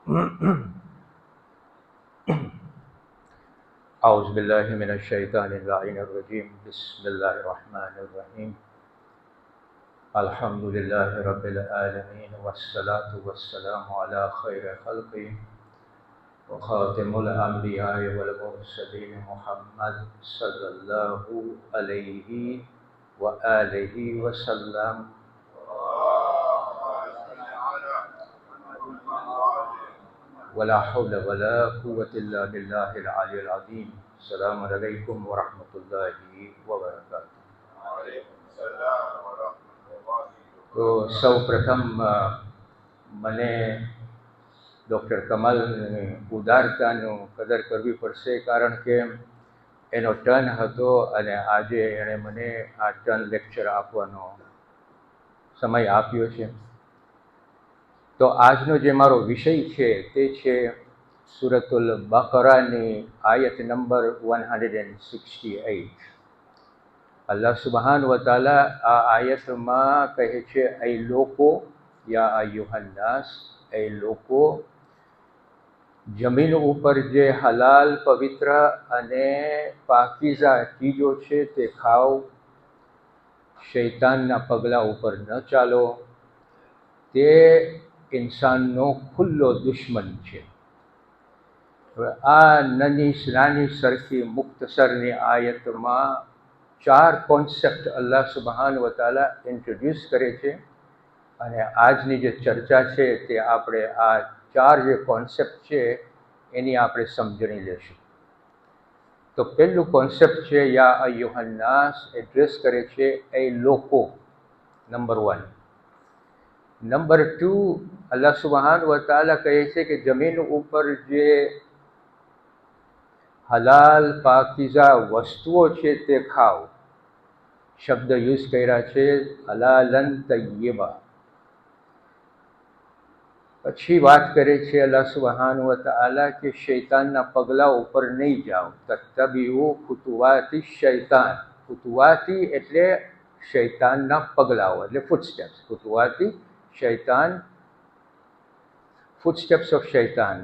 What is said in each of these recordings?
أعوذ بالله من الشيطان اللعين الرجيم بسم الله الرحمن الرحيم الحمد لله رب العالمين والصلاة والسلام على خير خلقه وخاتم الأنبياء والمرسلين محمد صلى الله عليه وآله وسلم ولا حول ولا قوة إلا بالله العلي العظيم. السلام عليكم ورحمة الله وبركاته. તો સૌ પ્રથમ મને ડૉક્ટર કમલની ઉદારતાનું કદર કરવી પડશે, કારણ કે એનો ટર્ન હતો અને આજે એણે મને આ ટર્ન લેક્ચર આપવાનો સમય આપ્યો છે. તો આજનો જે મારો વિષય છે તે છે સૂરતુલ બકરાની આયત નંબર 168. અલ્લાહ સુબહાન વ તાલા આ આયતમાં કહે છે, એ લોકો, યા અય્યુહન્નાસ, એ લોકો, જમીન ઉપર જે હલાલ, પવિત્ર અને પાકીઝા ચીજો છે તે ખાઓ, શૈતાનના પગલાં ઉપર ન ચાલો, તે ઇન્સાનનો ખુલ્લો દુશ્મન છે. હવે આ નાની સરખી મુખ્તસરની આયતમાં 4 કોન્સેપ્ટ અલ્લાહ સુબહાન વ તાલા ઇન્ટ્રોડ્યુસ કરે છે અને આજની જે ચર્ચા છે તે આપણે આ 4 જે કોન્સેપ્ટ છે એની આપણે સમજણી લેશું. તો પહેલું કોન્સેપ્ટ છે યા અય્યુહન્નાસ, એડ્રેસ કરે છે એ લોકો, નંબર 1. નંબર 2, અલ્લાહ સુબહાન વ તાલા કહે છે કે જમીન ઉપર જે હલાલ પાકીઝા વસ્તુઓ છે તે ખાઓ. શબ્દ યુઝ કર્યા છે હલાલન તય્યબા. પછી વાત કરે છે અલ્લાહ સુબહાન વ તાલા કે શૈતાનના પગલાં ઉપર નહીં જાઓ. તત્તબિઉ ખુતુવાતિ શૈતાન. ખુતુવાતી એટલે શૈતાનના પગલાઓ, એટલે ફૂટસ્ટેપ્સ. ખુતુવાતી શૈતાન, ફૂટસ્ટેપ્સ ઓફ શૈતાન,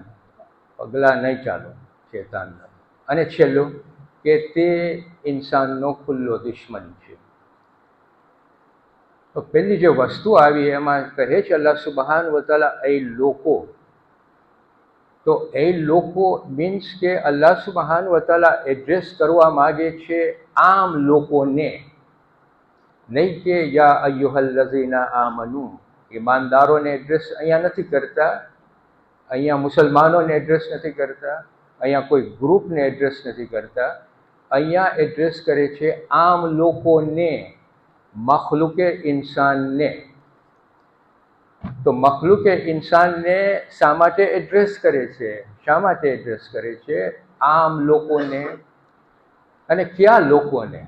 પગલાં નહીં ચાલો શૈતાનના. અને છેલ્લું કે તે ઇન્સાનનો ખુલ્લો દુશ્મન છે. તો પહેલી જે વસ્તુ આવી એમાં કહે છે અલ્લાહ સુબહાન વ તાલા એ લોકો. તો એ લોકો મીન્સ કે અલ્લાહ સુબહાન વ તાલા એડ્રેસ કરવા માગે છે આમ લોકોને, નહીં કે યા અય્યુહલ્લઝીના આમનુ. ઈમાનદારોને એડ્રેસ અહીંયા નથી કરતા, અહીંયા મુસલમાનોને એડ્રેસ નથી કરતા, અહીંયા કોઈ ગ્રુપને એડ્રેસ નથી કરતા. અહીંયા એડ્રેસ કરે છે આમ લોકોને, મખલુકે ઇન્સાનને. તો મખલુકે ઇન્સાનને શા માટે એડ્રેસ કરે છે? શા માટે એડ્રેસ કરે છે આમ લોકોને? અને કયા લોકોને?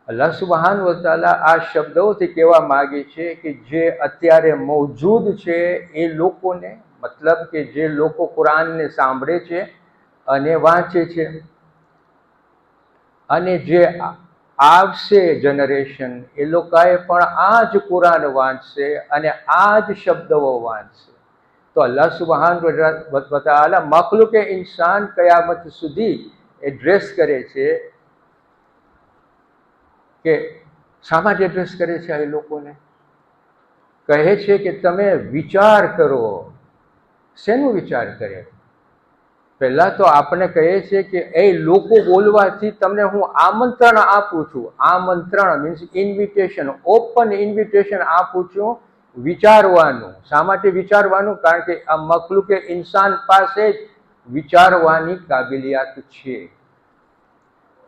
અલ્લાહ સુબહાન વ તાલા આ શબ્દોથી કહેવા માગે છે કે જે અત્યારે મૌજૂદ છે એ લોકોને, મતલબ કે જે લોકો કુરાનને સાંભળે છે અને વાંચે છે, અને જે આવશે જનરેશન, એ લોકોએ પણ આ જ કુરાન વાંચશે અને આ જ શબ્દો વાંચશે. તો અલ્લાહ સુબહાન વ તાલા મખલુકે ઇન્સાન કયામત સુધી એડ્રેસ કરે છે કે શા માટે એડ્રેસ કરે છે એ લોકોને? કહે છે કે તમે વિચાર કરો. શેનો વિચાર કરે? પહેલાં તો આપણે કહીએ છીએ કે એ લોકો બોલવાથી તમને હું આમંત્રણ આપું છું. આમંત્રણ મીન્સ ઇન્વિટેશન, ઓપન ઇન્વિટેશન આપું છું વિચારવાનું. શા માટે વિચારવાનું? કારણ કે આ મખલુકે ઇન્સાન પાસે જ વિચારવાની કાબિલિયત છે.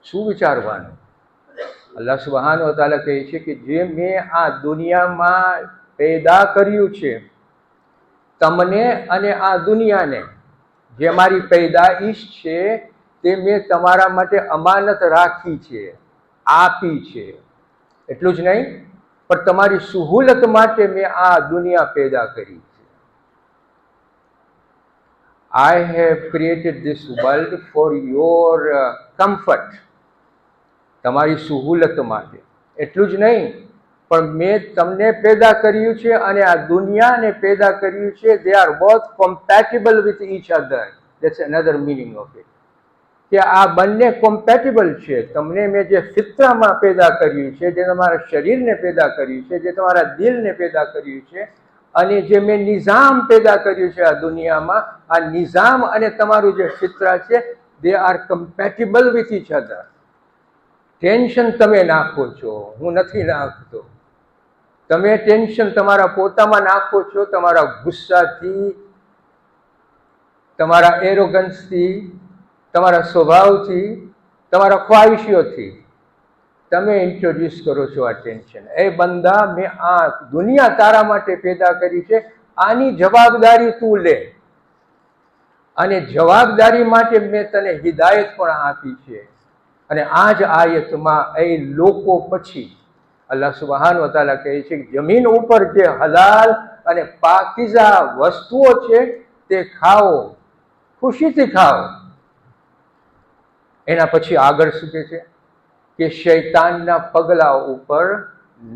શું વિચારવાનું? અલ્લાહ સુબહાન વ તાલા કહે છે કે જે મેં આ દુનિયામાં પેદા કર્યું છે, તમને અને આ દુનિયાને, જે મારી પેદાઈશ છે તે મેં તમારા માટે અમાનત રાખી છે, આપી છે. એટલું જ નહીં, પણ તમારી સહુલત માટે મેં આ દુનિયા પેદા કરી છે. I have created this world for your comfort, તમારી સહુલત માટે. એટલું જ નહીં, પણ મેં તમને પેદા કર્યું છે અને આ દુનિયાને પેદા કર્યું છે. They are both compatible with each other. That's another meaning of it, કે આ બંને કોમ્પેટેબલ છે. તમને મેં જે ફિત્રામાં પેદા કર્યું છે, જે તમારા શરીરને પેદા કર્યું છે, જે તમારા દિલને પેદા કર્યું છે, અને જે મેં નિઝામ પેદા કર્યું છે આ દુનિયામાં, આ નિઝામ અને તમારું જે ફિત્રા છે, they R compatible with each other. Tension તમે નાખો છો, હું નથી નાખતો. તમે ટેન્શન તમારા પોતામાં નાખો છો, તમારા ગુસ્સાથી, તમારા એરોગન્સથી, તમારા સ્વભાવથી, તમારા ખ્વાહિશોથી તમે ઇન્ટ્રોડ્યુસ કરો છો આ ટેન્શન. એ બંદા, મેં આ દુનિયા તારા માટે પેદા કરી છે, આની જવાબદારી તું લે. અને જવાબદારી માટે મેં તને હિદાયત પણ આપી છે. અને આ જ આયતમાં એ લોકો પછી અલ્લાહ સુબહાન વ તઆલા કહે છે કે જમીન ઉપર જે હલાલ અને પાકીઝા વસ્તુઓ છે તે ખાઓ, ખુશીથી ખાઓ. એના પછી આગળ શું કહે છે કે શૈતાનના પગલા ઉપર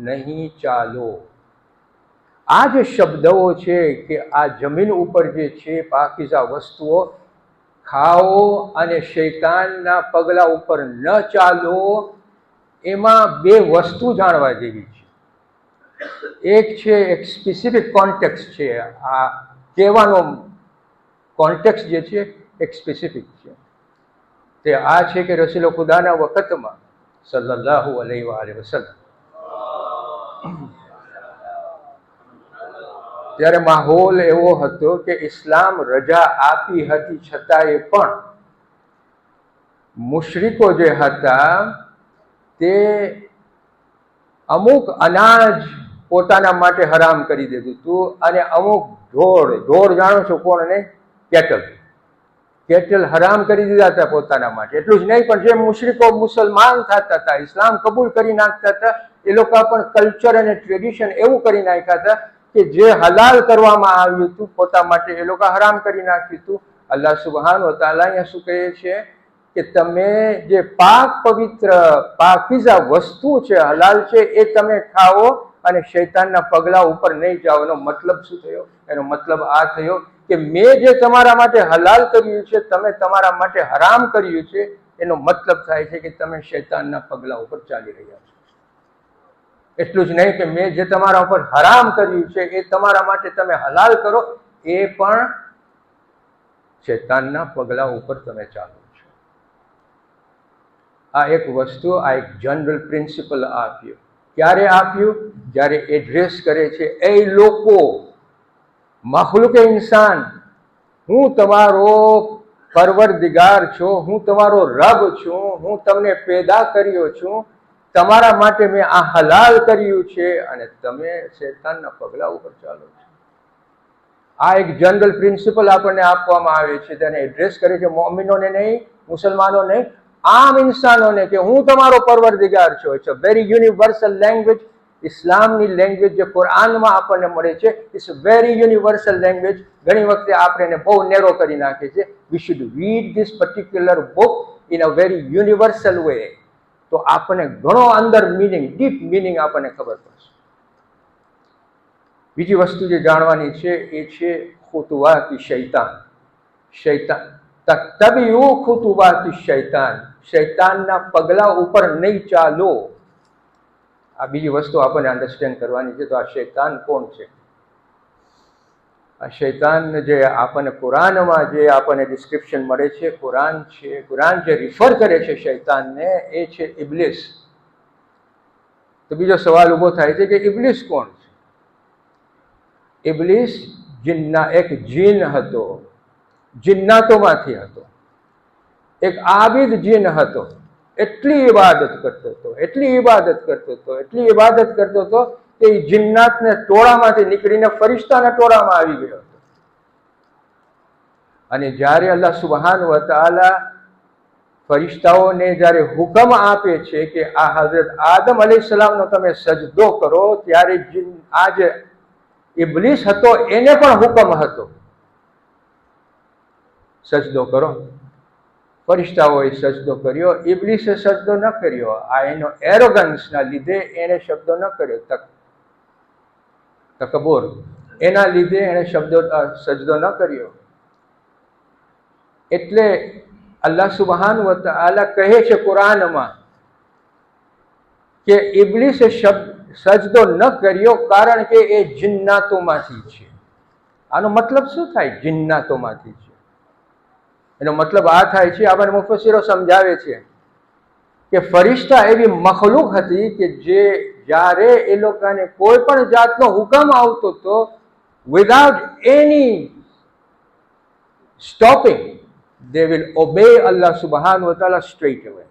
નહીં ચાલો. આ જે શબ્દો છે કે આ જમીન ઉપર જે છે પાકીઝા વસ્તુઓ ખાઓ અને શૈતાનના પગલા ઉપર ન ચાલો, એમાં બે વસ્તુ જાણવા જેવી છે. એક છે એક સ્પેસિફિક કોન્ટેક્સ્ટ છે. આ કહેવાનો કોન્ટેક્સ્ટ જે છે એક સ્પેસિફિક છે. તે આ છે કે રસૂલ ખુદાના વખતમાં સલ્લલ્લાહુ અલૈહિ વસલ્લમ, ત્યારે માહોલ એવો હતો કે ઇસ્લામ રજા આપી હતી, છતાંય પણ મુશરિકો જે હતા તે અમુક અનાજ પોતાના માટે હરામ કરી દીધું હતું, અને અમુક ઢોર જાણો છો કોણ? ને કેટલ હરામ કરી દીધા હતા પોતાના માટે. એટલું જ નહીં, પણ જે મુશરિકો મુસલમાન થતા હતા, ઇસ્લામ કબૂલ કરી નાખતા હતા, એ લોકો પણ કલ્ચર અને ટ્રેડિશન એવું કરી નાખ્યા હતા કે જે હલાલ કરવામાં આવ્યું હતું પોતા માટે એ લોકો હરામ કરી નાખ્યું હતું. અલ્લાહ સુબહાન વ તઆલા અહીંયા શું કહે છે કે તમે જે પાક પવિત્ર પાકીઝા વસ્તુ છે, હલાલ છે, એ તમે ખાઓ અને શૈતાનના પગલા ઉપર નહીં જાઓ. એનો મતલબ શું થયો? એનો મતલબ આ થયો કે મેં જે તમારા માટે હલાલ કર્યું છે, તમે તમારા માટે હરામ કર્યું છે. એનો મતલબ થાય છે કે તમે શૈતાનના પગલા ઉપર ચાલી રહ્યા છો. એટલું જ નહીં કે મેં જે તમારા ઉપર હરામ કર્યું છે એ તમારા માટે તમે હલાલ કરો, એ પણ શૈતાનના પગલા ઉપર તમે ચાલો છો. આ એક વસ્તુ, આ એક જનરલ પ્રિન્સિપલ આપ્યું. ક્યારે આપ્યું? જ્યારે એડ્રેસ કરે છે એ લોકો, મખલુક ઇન્સાન, હું તમારો પરવરદિગાર છું, હું તમારો રબ છું, હું તમને પેદા કર્યો છું, તમારા માટે મેં આ હલાલ કર્યું છે, અને તમે શૈતાનના પગલા ઉપર ચાલો છો. આ એક જનરલ પ્રિન્સિપલ આપણને આપવામાં આવે છે. તેને એડ્રેસ કરે છે મોમિનોને નહીં, મુસલમાનો નહીં, આમ ઇન્સાનોને, કે હું તમારો પરવરદિગાર છું. It's a very universal language. ઇસ્લામની લેંગ્વેજ જે કુરાનમાં આપણને મળે છે, it's a very universal language. ઘણી વખતે આપણે એને બહુ નેરો કરી નાખીએ છીએ. We should read this particular book in a very universal way. તો આપણને ઘણો અંદર મિનિંગ, ડીપ મિનિંગ આપણને ખબર પડશે. બીજી વસ્તુ જે જાણવાની છે એ છે ખુતુવાતી શૈતાન. તત્તબિઉ ખુતુવાતી શૈતાન, શૈતાનના પગલા ઉપર નહીં ચાલો. આ બીજી વસ્તુ આપણને અન્ડરસ્ટેન્ડ કરવાની છે. તો આ શૈતાન કોણ છે? આ શૈતાન જે આપણને કુરાનમાં જે આપણને ડિસ્ક્રિપ્શન મળે છે, કુરાન છે, કુરાન જે રિફર કરે છે શૈતાનને, એ છે ઇબ્લિસ. તો બીજો સવાલ ઊભો થાય છે કે ઇબ્લિસ કોણ છે? ઇબ્લિસ એક જીન હતો, જિન્નાતોમાંથી હતો. એક આબિદ જીન હતો. એટલી ઇબાદત કરતો હતો, એટલી ઇબાદત કરતો હતો, એટલી ઇબાદત કરતો હતો કે એ જિન્નાતને ટોળામાંથી નીકળીને ફરિશ્તાના ટોળામાં આવી ગયો હતો. અને જ્યારે અલ્લાહ સુબહાન વ તઆલા ફરિશ્તાઓને જ્યારે હુકમ આપે છે કે આ હઝરત આદમ અલૈહિસ્સલામનો તમે સજદો કરો, ત્યારે આ જે ઇબ્લિસ હતો એને પણ હુકમ હતો સજદો કરો. ફરિશ્તાઓએ સજદો કર્યો, ઇબ્લીસે સજદો ન કર્યો. આ એનો એરોગન્સના લીધે એને શબ્દો ન કર્યો, તકબુર, એના લીધે એને સજદો ન કર્યો. એટલે અલ્લાહ સુબહાન વ તઆલા કહે છે કુરાનમાં કે ઇબ્લીસે સજદો ન કર્યો કારણ કે એ જિન્નાતોમાંથી છે. આનો મતલબ શું થાય? જિન્નાતોમાંથી છે એનો મતલબ આ થાય છે, આપણને મુફસ્સીરો સમજાવે છે કે ફરિશ્તા એવી મખલુક હતી કે જે જ્યારે એ લોકોને કોઈ પણ જાતનો હુકમ આવતો હતો, without any stopping they will obey Allah subhanahu wa ta'ala straight away.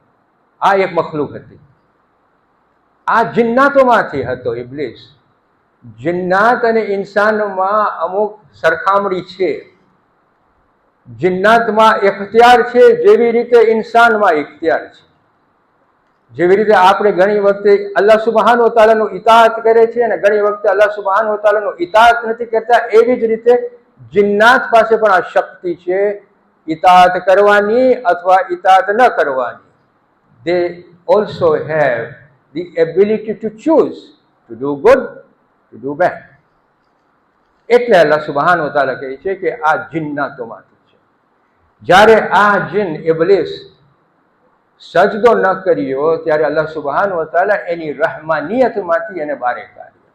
આ એક મખલુક હતી. આ જિન્નાતોમાંથી હતો ઇબ્લીસ. જિન્નાત અને ઇન્સાનમાં અમુક સરખામણી છે. જિન્નાતમાં ઇખ્તિયાર છે જેવી રીતે ઇન્સાનમાં ઇખ્તિયાર છે. જેવી રીતે આપણે ઘણી વખતે અલ્લાહ સુબહાનહુ વ તઆલાનું ઇતાઅત કરે છે અને ઘણી વખતે અલ્લાહ સુબહાનહુ વ તઆલાનું ઇતાઅત નથી કરતા, એવી જ રીતે જિન્નાત પાસે પણ આ શક્તિ છે ઇતાઅત કરવાની અથવા ઇતાઅત ન કરવાની. They also have the ability to choose to do good, to do bad. એટલે અલ્લાહ સુબહાનહુ વ તઆલા કહે છે કે આ જિન્નાતોમાંથી છે. જ્યારે આ જિન ઇબ્લીસ સજદો ન કર્યો ત્યારે અલ્લાહ સુબહાનહુ વ તઆલા એની રહેમાનિયતમાંથી એને બહાર કાઢ્યો.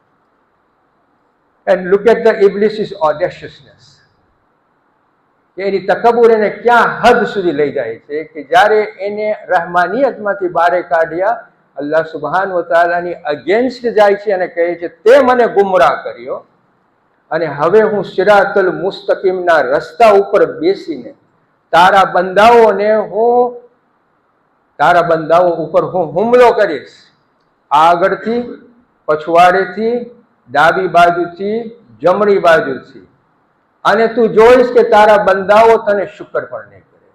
And look at the Iblis's audaciousness. એની તકબુર એને ક્યાં હદ સુધી લઈ જાય છે કે જ્યારે એને રહેમાનિયતમાંથી બહાર કાઢ્યા, અલ્લાહ સુબહાનહુ વ તઆલાની અગેન્સ્ટ જાય છે અને કહે છે તે મને ગુમરાહ કર્યો અને હવે હું સિરાતુલ મુસ્તકીમના રસ્તા ઉપર બેસીને તારા બંદાઓ ઉપર હું હુમલો કરીશ, આગળથી, પછવાડેથી, ડાબી બાજુથી, જમણી બાજુથી, અને તું જોઈશ કે તારા બંદાઓ તને શુક્ર પણ નહીં કરે.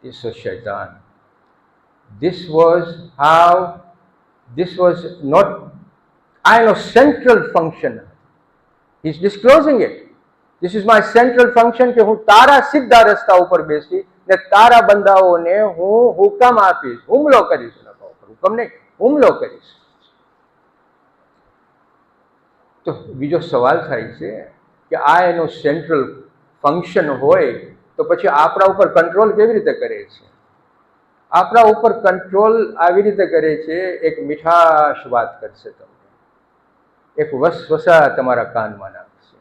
This was shaitan. This was not central function. He's disclosing it. This is my central function કે હું તારા સીધા રસ્તા ઉપર બેસી ને તારા બંદાઓને હું હુકમ આપીશ, હુમલો કરીશ. હુકમ નહીં, હુમલો કરીશ. તો બીજો સવાલ થાય છે કે આ એનો સેન્ટ્રલ ફંક્શન હોય તો પછી આપણા ઉપર કંટ્રોલ કેવી રીતે કરે છે? આપણા ઉપર કંટ્રોલ આવી રીતે કરે છે, એક મીઠાશ વાત કરશે તમને, એક વસવસા તમારા કાનમાં નાખશે,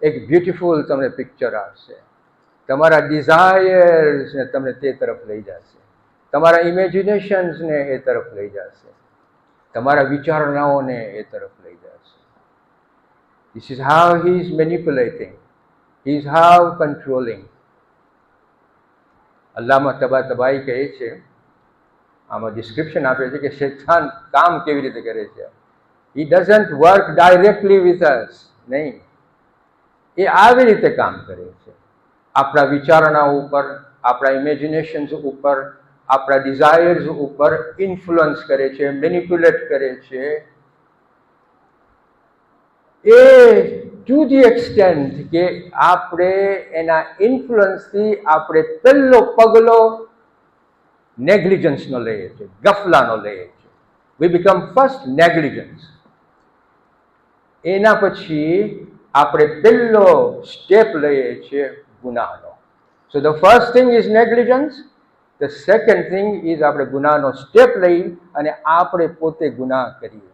એક બ્યુટીફુલ તમને પિક્ચર આપશે, તમારા ડિઝાયર્સને તમને તે તરફ લઈ જશે, તમારા ઇમેજિનેશન્સને એ તરફ લઈ જશે, તમારા વિચારણાઓને એ તરફ લઈ જશે. This is how he is manipulating. He is how controlling. Allama તબાતબાઈ કહે છે, આમાં ડિસ્ક્રિપ્શન આપે છે કે શૈતાન કામ કેવી રીતે કરે છે. He doesn't work directly with us. નહીં, એ આવી રીતે કામ કરે છે. આપણા વિચારણાઓ ઉપર, આપણા ઇમેજિનેશન્સ ઉપર, આપણા ડિઝાયર્સ ઉપર ઇન્ફ્લુઅન્સ કરે છે, મેનિપ્યુલેટ કરે છે. એ ટુ ધી એક્સટેન્ટ કે આપણે એના ઇન્ફ્લુઅન્સથી આપણે પહેલો પગલો નેગ્લિજન્સનો લઈએ છીએ, ગફલાનો લઈએ છીએ. We become first negligence. એના પછી આપણે પહેલો સ્ટેપ લઈએ છીએ ગુનાહનો. So the first thing is negligence. The second thing is આપણે ગુનાહનો સ્ટેપ લઈ અને આપણે પોતે ગુનાહ કરીએ.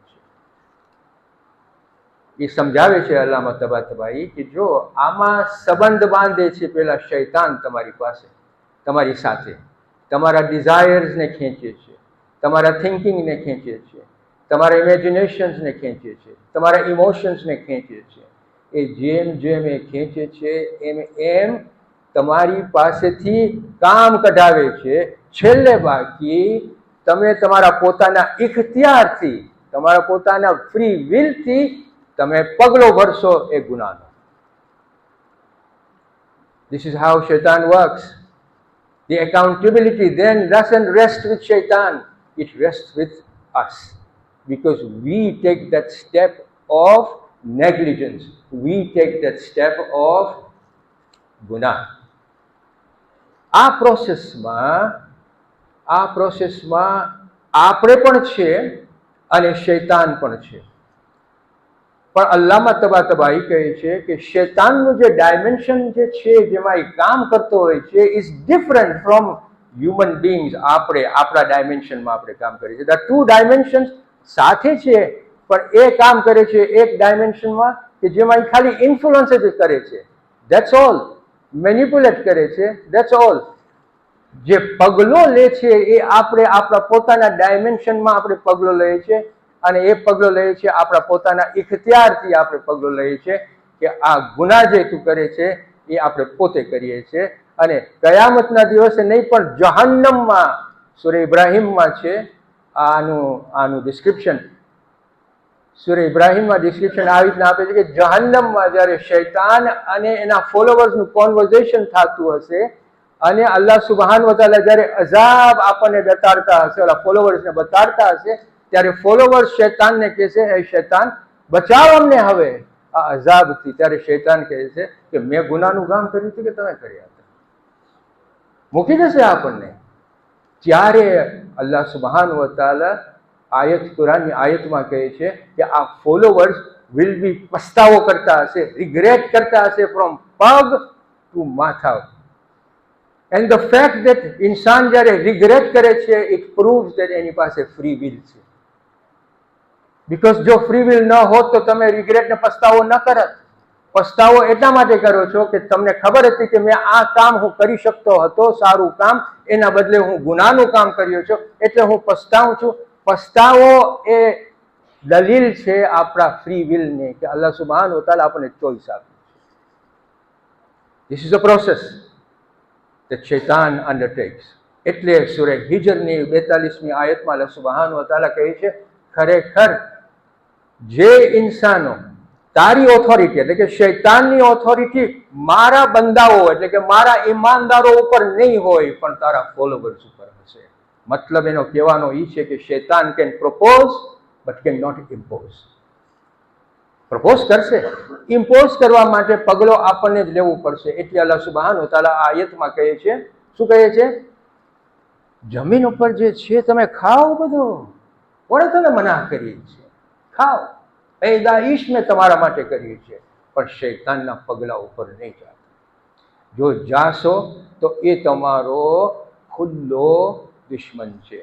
એ સમજાવે છે અલ્લામા તબાતબાઈ કે જો આમાં સંબંધ બાંધે છે પેલા શૈતાન તમારી પાસે, તમારી સાથે, તમારા ડિઝાયર્સને ખેંચે છે, તમારા થિંકિંગને ખેંચે છે, તમારા ઇમેજિનેશન્સને ખેંચે છે, તમારા ઇમોશન્સને ખેંચે છે. એ જેમ જેમ એ ખેંચે છે એમ એમ તમારી પાસેથી કામ કઢાવે છે. છેલ્લે બાકી તમે તમારા પોતાના ઇખ્તિયારથી, તમારા પોતાના ફ્રી વિલથી તમે પગલો ભરશો એ ગુનાહનો. This is how shaitan works. The accountability then doesn't rest with shaitan, it rests with us, because we take that step of negligence, we take that step of gunah. આ પ્રોસેસમાં આપણે પણ છે અને શૈતાન પણ છે. પણ અલ્લાહમાં તબાતબાઈ કહે છે કે શૈતાનનું જે ડાયમેન્શન જે છે, જેમાં એ કામ કરતો હોય છે, ઇઝ ડિફરન્ટ ફ્રોમ હ્યુમન બીંગ્સ. આપણા ડાયમેન્શનમાં આપણે કામ કરીએ છીએ. ધ ટુ ડાયમેન્શન્સ સાથે છે, પણ એ કામ કરે છે એક ડાયમેન્શનમાં કે જેમાં એ ખાલી ઇન્ફ્લુઅન્સ જ કરે છે. That's all. મેનિપ્યુલેટ કરે છે. That's all. જે પગલો લે છે એ આપણે આપણા પોતાના ડાયમેન્શનમાં આપણે પગલો લઈએ છીએ, અને એ પગલો લઈએ છીએ આપણા પોતાના ઇખ્તિયારથી. આપણે પગલો લઈએ છીએ કે આ ગુનાહ જે તું કરે છે એ આપણે પોતે કરીએ છીએ. અને કયામતના દિવસે નહીં, પણ જહન્નમમાં, સૂરે ઇબ્રાહીમમાં છે આનું ડિસ્ક્રિપ્શન. સૂરે ઇબ્રાહીમમાં ડિસ્ક્રિપ્શન આવી રીતના આપે છે કે જહન્નમમાં જ્યારે શૈતાન અને એના ફોલોવર્સનું કોન્વર્ઝેશન થતું હશે, અને અલ્લાહ સુબહાન વ તઆલા જ્યારે અઝાબ આપણને બતાડતા હશે, ઓલા ફોલોવર્સને બતાડતા હશે, ત્યારે ફોલોવર્સ શૈતાનને કહેશે, હે શૈતાન બચાવ અમને હવે આ અઝાબથી. ત્યારે શૈતાન કહે છે કે મેં ગુનાહનું કામ કર્યું હતું કે તમે કર્યા હતા? મૂકી દેશે આપણને. ત્યારે અલ્લાહ સુબહાન વ તઆલા કુરાનની આયતમાં કહે છે કે આ ફોલોવર્સ વિલ બી પસ્તાવો કરતા હશે, રિગ્રેટ કરતા હશે ફ્રોમ પગ ટુ માથા. એન્ડ ધ ફેક્ટ દેટ ઇન્સાન જ્યારે રિગ્રેટ કરે છે, ઇટ પ્રૂવ્સ દેટ એની પાસે ફ્રી વિલ છે. બીકોઝ જો ફ્રી વિલ ન હોત તો તમે રિગ્રેટને પસ્તાવો ન કરત. પસ્તાવો એટલા માટે કરો છો કે તમને ખબર હતી કે મેં આ કામ હું કરી શકતો હતો, સારું કામ, એના બદલે હું ગુનાહનું કામ કર્યો છું, એટલે હું પસ્તાવું છું. પસ્તાવો એ દલીલ છે આપણા ફ્રી વિલની, કે અલ્લાહ સુબહાન વ તઆલા આપણને ચોઈસ આપી છે. This is a process that shaitan undertakes. એટલે સૂરે હિજરની 42મી આયતમાં અલ્લાહ સુબહાન વ તઆલા કહે છે, ખરેખર જે ઇન્સાનો તારી ઓથોરિટી, એટલે કે શૈતાનની ઓથોરિટી મારા બંદાઓ, એટલે કે મારા ઈમાનદારો ઉપર નહીં હોય, પણ તારા ફોલોવર્સ ઉપર હશે. મતલબ એનો કહેવાનો એ છે કે શૈતાન can propose but can not impose. Propose કરશે, ઇમ્પોઝ કરવા માટે પગલો આપણને જ લેવું પડશે. એટલે અલ્લાહ સુબહાન વ તઆલા આ આયતમાં કહે છે, શું કહે છે? જમીન ઉપર જે છે તમે ખાઓ બધું, કોણે તમે મના કરી છે? ખાઓ, પૈદાઈશ મેં તમારા માટે કરી છે, પણ શૈતાનના પગલા ઉપર નહીં જાઓ. જો જાશો તો એ તમારો ખુલ્લો દુશ્મન છે.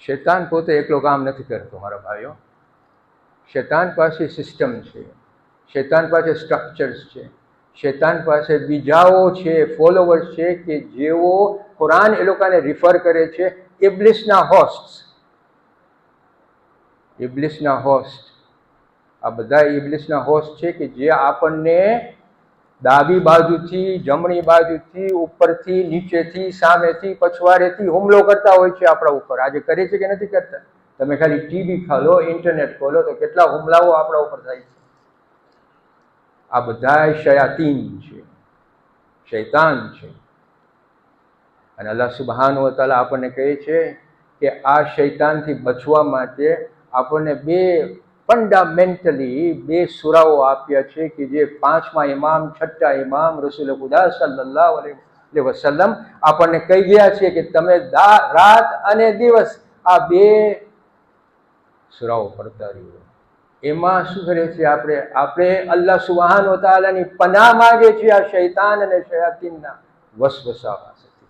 શૈતાન પોતે એકલો કામ નથી કરતો મારા ભાઈઓ. શૈતાન પાસે સિસ્ટમ છે, શૈતાન પાસે સ્ટ્રક્ચર્સ છે, શૈતાન પાસે બીજાઓ છે, ફોલોવર્સ છે, કે જેઓ કુરાન એ લોકોને રિફર કરે છે ઇબ્લિસના હોસ્ટ. ઇબ્લિસના હોસ્ટ, આ બધા ઇબ્લિસના હોસ્ટ છે કે જે આપણને ડાબી બાજુથી, જમણી બાજુથી, ઉપરથી, નીચેથી, સામેથી, પછવાડેથી હુમલો કરતા હોય છે આપણા ઉપર. આજે કરે છે કે નથી કરતા? તમે ખાલી ટીવી ખોલો, ઇન્ટરનેટ ખોલો તો કેટલા હુમલાઓ આપણા ઉપર થાય છે. આ બધા શયાતીન છે, શૈતાન છે. અને અલ્લાહ સુબહાન વ તઆલા આપણને કહે છે કે આ શૈતાનથી બચવા માટે આપણને ફંડામેન્ટલી બે સૂરાઓ આપ્યા છે, કે જે 5મા ઇમામ, 6ઠ્ઠા ઇમામ રસૂલ ખુદા સલ્લલ્લાહુ અલૈહિ વસલ્લમ આપણને કહી ગયા છે કે તમે રાત અને દિવસ આ બે સૂરાઓ પડતા રહ્યો. એમાં શું કરે છે? આપણે અલ્લાહ સુબહાન વ તઆલાની પનાહ માંગે છે આ શૈતાન અને શયાતીનના વસવસા પાસેથી.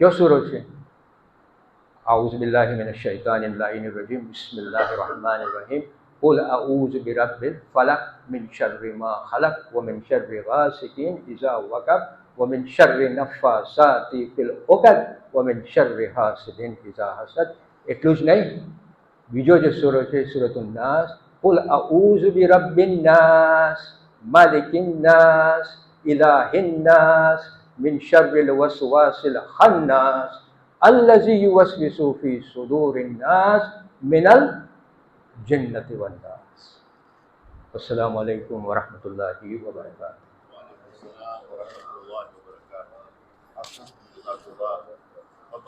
કયો સૂરો છે? أعوذ بالله من الشيطان اللعين الرجيم بسم الله الرحمن الرحيم قل أعوذ برب الفلق من شر ما خلق ومن شر غاسق إذا وقب ومن شر النفاثات في العقد ومن شر حاسد إذا حسد. એટલું જ નહીં, બીજો જે સૂરો છે સૂરતુન નાસ, قل أعوذ برب الناس مالك الناس إله الناس من شر الوسواس الخناس الذي يوسوس في صدور الناس من الجنة والناس. السلام عليكم ورحمة الله وبركاته.